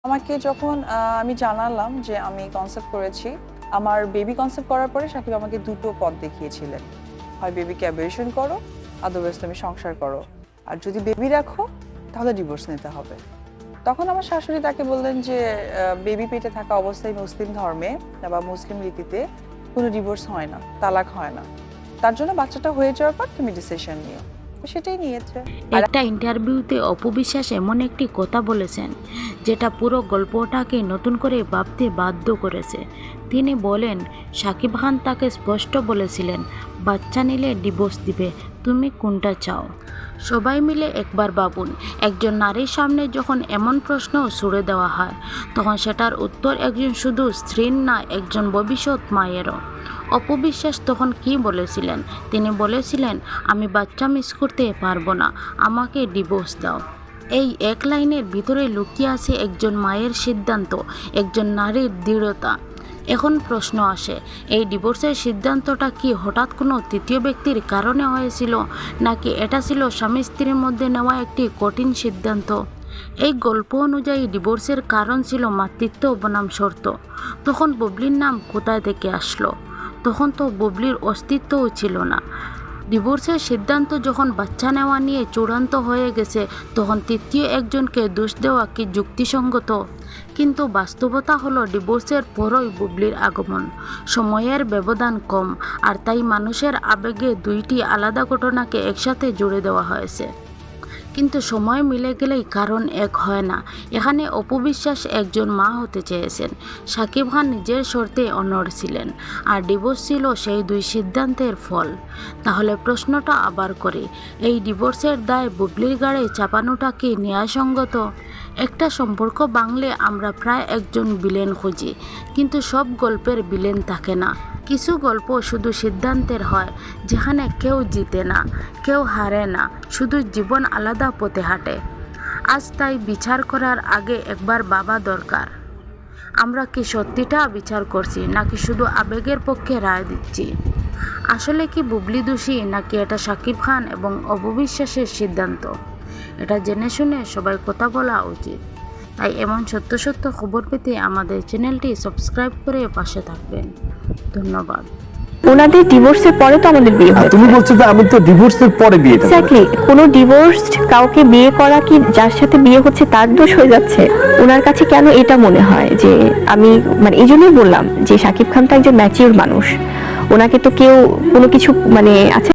আমাকে যখন আমি জানালাম যে আমি কনসেপ্ট করেছি, আমার বেবি কনসেপ্ট করার পরে সাকিব আমাকে দুটো পথ দেখিয়েছিলেন। হয় বেবিকে অ্যাবর্শন করো, আদারওয়াইজ তুমি সংসার করো। আর যদি বেবি রাখো তাহলে ডিভোর্স নিতে হবে। তখন আমার শাশুড়ি তাকে বললেন যে বেবি পেটে থাকা অবস্থায় মুসলিম ধর্মে বা মুসলিম রীতিতে কোনো ডিভোর্স হয় না, তালাক হয় না। তার জন্য বাচ্চাটা হয়ে যাওয়ার পর তুমি ডিসিশন নিও। সেটাই নিয়েছে। একটা ইন্টারভিউতে অপু বিশ্বাস এমন একটি কথা বলেছেন যেটা পুরো গল্পটাকে নতুন করে ভাবতে বাধ্য করেছে। তিনি বলেন, শাকিব খান তাকে স্পষ্ট বলেছিলেন বাচ্চা নিলে ডিভোর্স দিবে, তুমি কোনটা চাও? সবাই মিলে একবার ভাবুন, একজন নারীর সামনে যখন এমন প্রশ্ন ছুড়ে দেওয়া হয় তখন সেটার উত্তর একজন শুধু স্ত্রীর না, একজন ভবিষ্যৎ মায়েরও। অপু বিশ্বাস তখন কি বলেছিলেন? তিনি বলেছিলেন, আমি বাচ্চা মিস করতে পারবো না, আমাকে ডিভোর্স দাও। এই এক লাইনের ভিতরে লুকিয়ে আছে একজন মায়ের সিদ্ধান্ত, একজন নারীর দৃঢ়তা। এখন প্রশ্ন আসে, এই ডিভোর্সের সিদ্ধান্তটা কি হঠাৎ কোনো তৃতীয় ব্যক্তির কারণে হয়েছিল, নাকি এটা ছিল স্বামী স্ত্রীর মধ্যে নেওয়া একটি কঠিন সিদ্ধান্ত? এই গল্প অনুযায়ী ডিভোর্সের কারণ ছিল মাতৃত্ব বনাম শর্ত। তখন বুবলির নাম কোথায় থেকে আসলো? তখন তো বুবলির অস্তিত্বও ছিল না। ডিভোর্সের সিদ্ধান্ত যখন বাচ্চা নেওয়া নিয়ে চূড়ান্ত হয়ে গেছে, তখন তৃতীয় একজনকে দোষ দেওয়া কি যুক্তিসঙ্গত? কিন্তু বাস্তবতা হলো ডিভোর্সের পরই বুবলির আগমন। সময়ের ব্যবধান কম, আর তাই মানুষের আবেগে দুইটি আলাদা ঘটনাকে একসাথে জুড়ে দেওয়া হয়েছে। কিন্তু সময় মিলে গেলেই কারণ এক হয় না। এখানে অপু বিশ্বাস একজন মা হতে চেয়েছেন, শাকিব খান নিজের শর্তে অনড় ছিলেন, আর ডিভোর্স ছিল সেই দুই সিদ্ধান্তের ফল। তাহলে প্রশ্নটা আবার করি, এই ডিভোর্সের দায় বুবলির গাড়ে চাপানোটা কি ন্যায়সঙ্গত? একটা সম্পর্ক ভাঙলে আমরা প্রায় একজন ভিলেন খুঁজি, কিন্তু সব গল্পের ভিলেন থাকে না। কিছু গল্প শুধু সিদ্ধান্তের হয়, যেখানে কেউ জিতে না, কেউ হারে না, শুধু জীবন আলাদা পথে হাঁটে। আজ তাই বিচার করার আগে একবার ভাবা দরকার, আমরা কি সত্যিটা বিচার করছি, নাকি শুধু আবেগের পক্ষে রায় দিচ্ছি? আসলে কি বুবলি দোষী, নাকি এটা শাকিব খান এবং অপু বিশ্বাসের সিদ্ধান্ত? এটা জেনে শুনে সবাই কথা বলা উচিত। তাই এমন সত্য সত্য খবর পেতে আমাদের চ্যানেলটি সাবস্ক্রাইব করে পাশে থাকবেন। ধন্যবাদ। ওনাদের ডিভোর্সের পরে তো আমাদের বিয়ে হয়। তুমি বলছো যে আমি তো ডিভোর্সের পরে বিয়ে করব। এক্স্যাক্টলি, কোনো ডিভোর্সড কাউকে বিয়ে করা কি যার সাথে বিয়ে হচ্ছে তার দোষ হয়ে যাচ্ছে? ওনার কাছে কেন এটা মনে হয় যে আমি, মানে এই জন্যই বললাম যে শাকিব খান তো একজন ম্যাচিউর মানুষ, ওনাকে তো কেউ কোনো কিছু মানে আচ্ছা